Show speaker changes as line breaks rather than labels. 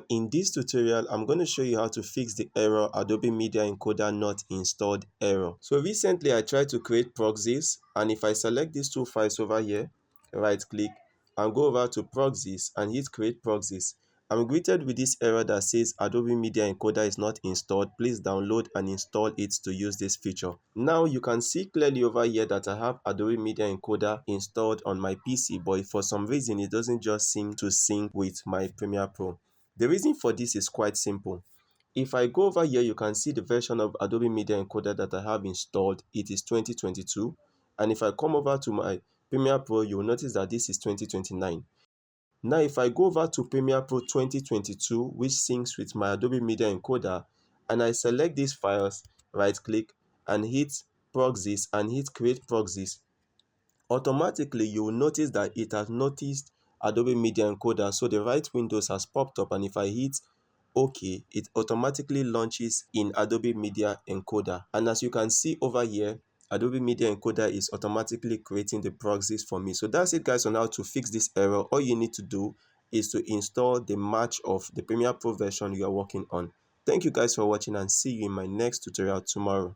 in this tutorial, I'm going to show you how to fix the error Adobe Media Encoder not installed error. So recently I tried to create proxies, and if I select these two files over here, right click and go over to proxies and hit create proxies, I'm greeted with this error that says Adobe Media Encoder is not installed. Please download and install it to use this feature. Now you can see clearly over here that I have Adobe Media Encoder installed on my PC, but for some reason it doesn't just seem to sync with my Premiere Pro. The reason for this is quite simple. If I go over here, you can see the version of Adobe Media Encoder that I have installed. It is 2022. And if I come over to my Premiere Pro, you'll notice that this is 2029. Now, if I go over to Premiere Pro 2022, which syncs with my Adobe Media Encoder, and I select these files, right click and hit proxies and hit create proxies, automatically you will notice that it has noticed Adobe Media Encoder. So the right windows has popped up, and if I hit OK, it automatically launches in Adobe Media Encoder. And as you can see over here, Adobe Media Encoder is automatically creating the proxies for me. So that's it, guys, on how to fix this error. All you need to do is to install the match of the Premiere Pro version you are working on. Thank you guys for watching, and see you in my next tutorial tomorrow.